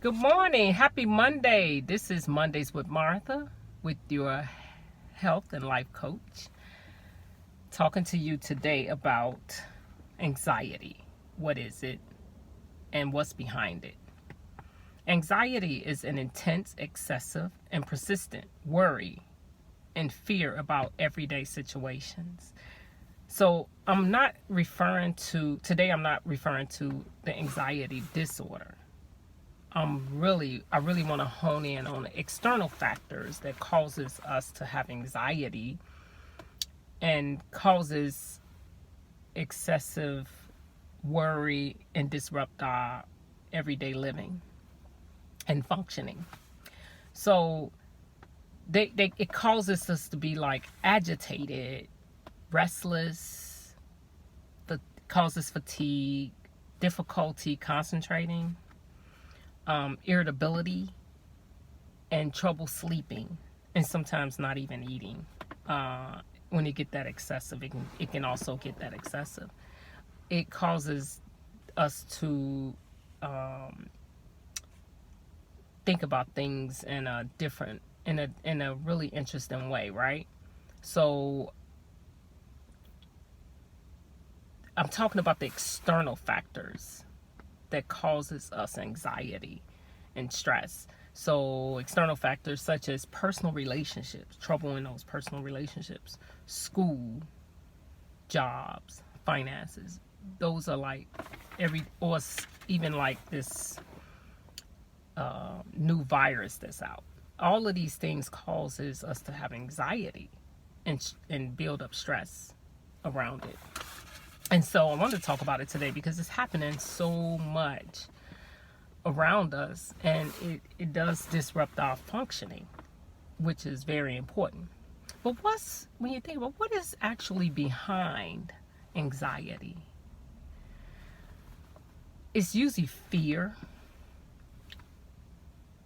Good morning. Happy Monday. This is Mondays with Martha with your health and life coach. Talking to you today about anxiety. What is it and what's behind it? Anxiety is an intense, excessive, and persistent worry and fear about everyday situations. So today I'm not referring to the anxiety disorder. I really want to hone in on the external factors that causes us to have anxiety and causes excessive worry and disrupt our everyday living and functioning. So it causes us to be like agitated, restless, causes fatigue, difficulty concentrating, irritability, and trouble sleeping, and sometimes not even eating. When you get that excessive, it can also get that excessive. It causes us to think about things in a really interesting way, right? So I'm talking about the external factors that causes us anxiety and stress. So external factors such as personal relationships, trouble in those personal relationships, school, jobs, finances. Those are like even like this new virus that's out. All of these things causes us to have anxiety and build up stress around it. And so I wanted to talk about it today because it's happening so much around us, and it does disrupt our functioning, which is very important. But when you think about what is actually behind anxiety, it's usually fear.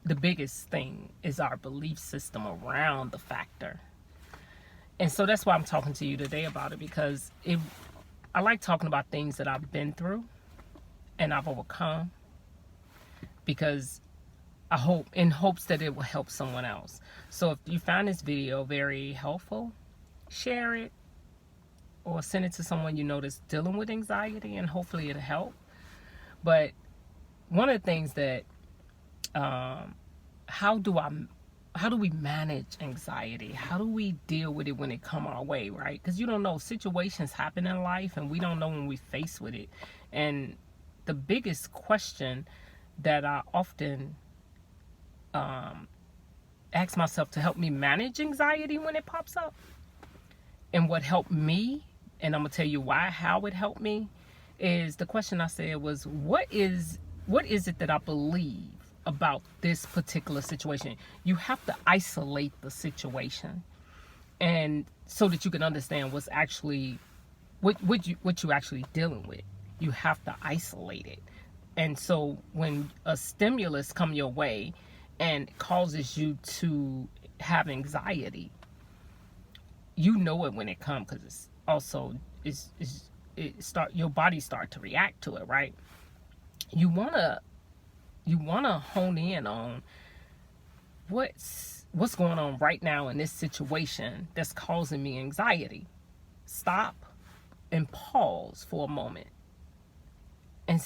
The biggest thing is our belief system around the factor. And so that's why I'm talking to you today about it, because I like talking about things that I've been through and I've overcome, because in hopes that it will help someone else. So if you find this video very helpful, share it or send it to someone you know that's dealing with anxiety, and hopefully it'll help. But one of the things that how do we manage anxiety? How do we deal with it when it come our way, right? Because you don't know, situations happen in life and we don't know when we face with it. And the biggest question that I often ask myself to help me manage anxiety when it pops up, and what helped me, and I'm gonna tell you how it helped me, is the question I said was, what is it that I believe about this particular situation? You have to isolate the situation, and so that you can understand what's actually what you actually dealing with. You have to isolate it. And so when a stimulus come your way and causes you to have anxiety, you know it when it comes, because it's also your body start to react to it, right? You wanna hone in on what's going on right now in this situation that's causing me anxiety. Stop and pause for a moment. And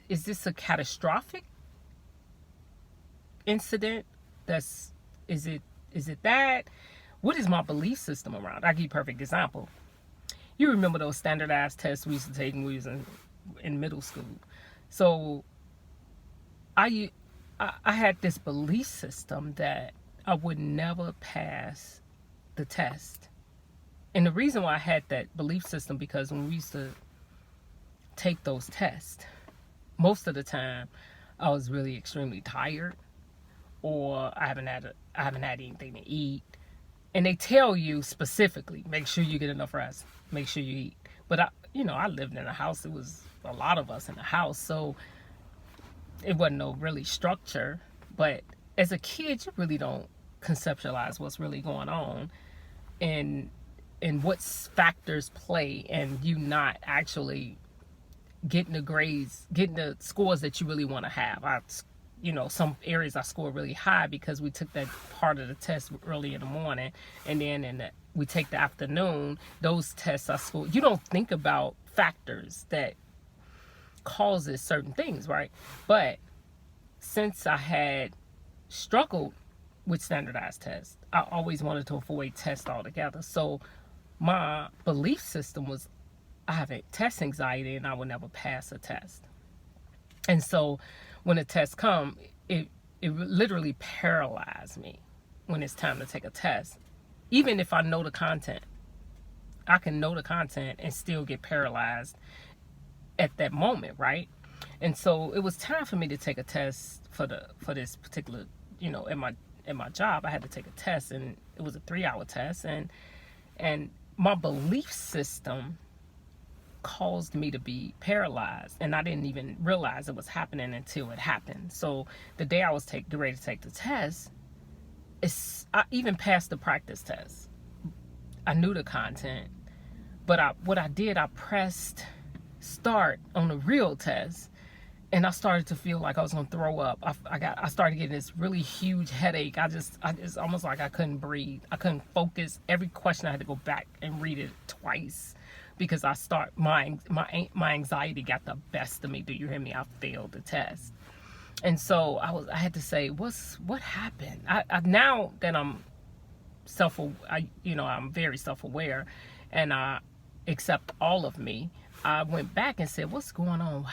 is this a catastrophic incident? Is it that? What is my belief system around? I'll give you a perfect example. You remember those standardized tests we used to take when we was in middle school. So I had this belief system that I would never pass the test. And the reason why I had that belief system, because when we used to take those tests, most of the time I was really extremely tired, or I haven't had anything to eat. And they tell you specifically, make sure you get enough rest, make sure you eat. But I lived in a house. It was a lot of us in the house, so it wasn't no really structure. But as a kid, you really don't conceptualize what's really going on, and what factors play, and you not actually getting the grades, getting the scores that you really want to have. Some areas I scored really high because we took that part of the test early in the morning, and then we take the afternoon. Those tests I scored. You don't think about factors that causes certain things, right? But since I had struggled with standardized tests, I always wanted to avoid tests altogether. So my belief system was I have a test anxiety and I will never pass a test. And so when a test come, it literally paralyzed me when it's time to take a test. Even if I know the content, I can know the content and still get paralyzed at that moment, right? And so it was time for me to take a test for this particular, at my job. I had to take a test, and it was a 3-hour test, and my belief system caused me to be paralyzed, and I didn't even realize it was happening until it happened. So the day I was getting ready to take the test, I even passed the practice test. I knew the content, but what I did, I pressed start on the real test, and I started to feel like I was gonna throw up. I started getting this really huge headache. It's almost like I couldn't breathe. I couldn't focus. Every question I had to go back and read it twice because my anxiety got the best of me. Do you hear me? I failed the test, and so I had to say, what happened? Now that I'm I'm very self-aware, and I accept all of me. I went back and said, what's going on?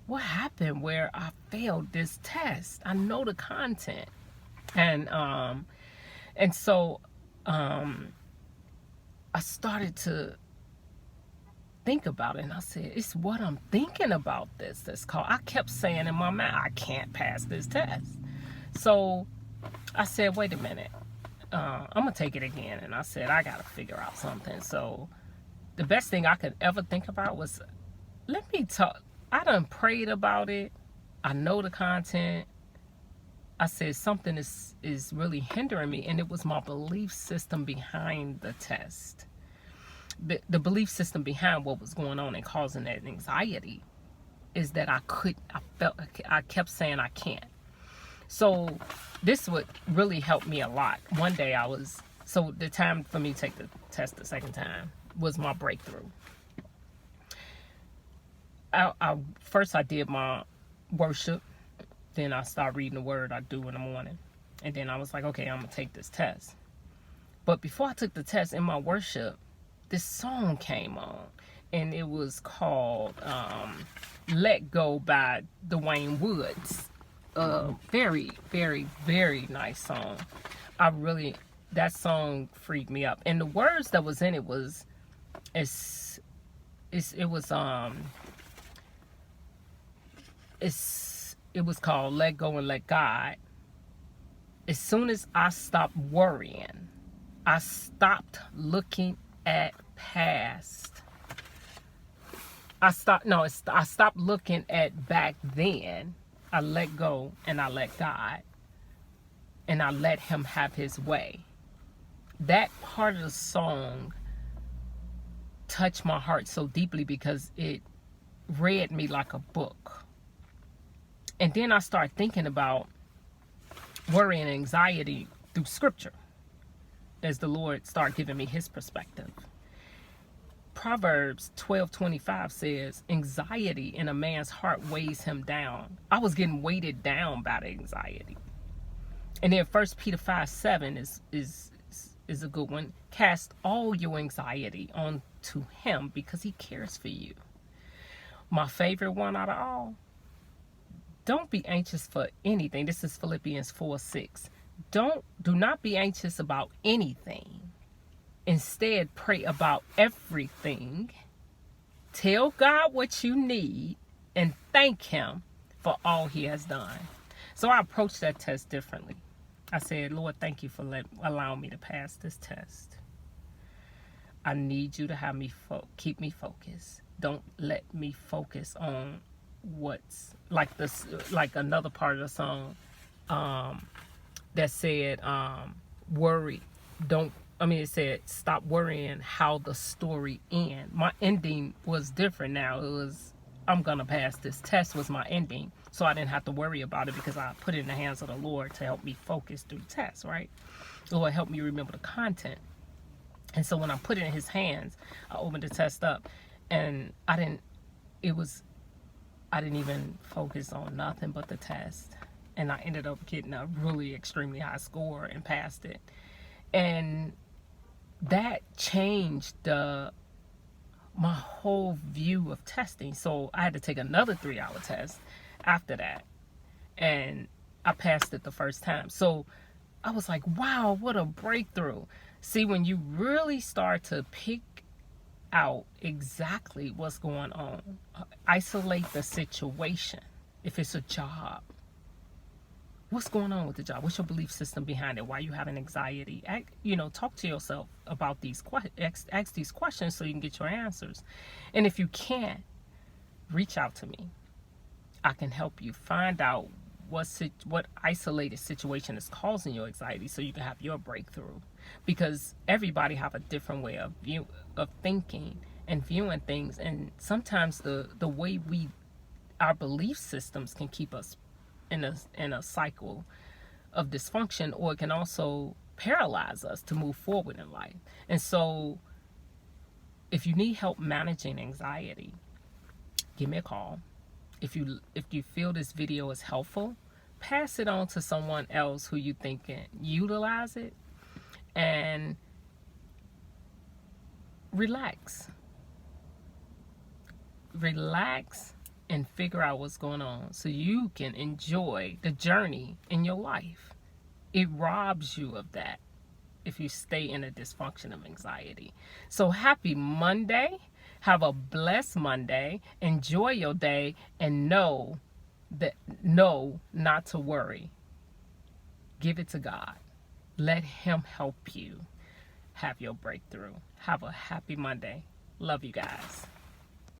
What happened where I failed this test? I know the content. And so I started to think about it, and I said, it's what I'm thinking about that's called. I kept saying in my mind, I can't pass this test. So I said, wait a minute, I'm gonna take it again. And I said, I gotta figure out something. So the best thing I could ever think about was, let me talk. I done prayed about it. I know the content. I said something is really hindering me, and it was my belief system behind the test. The belief system behind what was going on and causing that anxiety is that I kept saying I can't. So this would really help me a lot. One day so the time for me to take the test the second time was my breakthrough. First I did my worship, then I started reading the word I do in the morning, and then I was like, okay, I'm gonna take this test. But before I took the test, in my worship, this song came on, and it was called Let Go by Dwayne Woods. Very, very, very nice song. That song freaked me up, and the words that was in it was it was called Let Go and Let God. As soon as I stopped worrying, I stopped looking at past. I stopped looking at back then. I let go and I let God, and I let him have his way. That part of the song touched my heart so deeply because it read me like a book. And then I started thinking about worry and anxiety through scripture as the Lord started giving me his perspective. Proverbs 12:25 says, anxiety in a man's heart weighs him down. I was getting weighted down by the anxiety. And then 1 Peter 5:7 is a good one. Cast all your anxiety onto him because he cares for you. My favorite one out of all, don't be anxious for anything. This is Philippians 4:6. Do not be anxious about anything. Instead, pray about everything. Tell God what you need and thank him for all he has done. So I approached that test differently. I said, Lord, thank you for allowing me to pass this test. I need you to have me keep me focused. Don't let me focus on what's like another part of the song that said worry. It said stop worrying how the story ends. My ending was different now. It was I'm going to pass this test was my ending. So I didn't have to worry about it because I put it in the hands of the Lord to help me focus through the test, right? Lord, help me remember the content. And so when I put it in his hands, I opened the test up, and I didn't even focus on nothing but the test. And I ended up getting a really extremely high score and passed it. And that changed my whole view of testing. So I had to take another 3-hour test after that. And I passed it the first time. So I was like, wow, what a breakthrough. See, when you really start to pick out exactly what's going on, isolate the situation. If it's a job, what's going on with the job? What's your belief system behind it? Why are you having anxiety? Talk to yourself about these questions. Ask these questions so you can get your answers. And if you can't, reach out to me. I can help you find out what isolated situation is causing your anxiety so you can have your breakthrough. Because everybody have a different way of thinking and viewing things, and sometimes the way our belief systems can keep us in a cycle of dysfunction, or it can also paralyze us to move forward in life. And so if you need help managing anxiety, give me a call. If you feel this video is helpful, pass it on to someone else who you think can utilize it, and relax and figure out what's going on so you can enjoy the journey in your life. It robs you of that if you stay in a dysfunction of anxiety. So happy Monday. Have a blessed Monday. Enjoy your day, and know not to worry. Give it to God. Let him help you have your breakthrough. Have a happy Monday. Love you guys.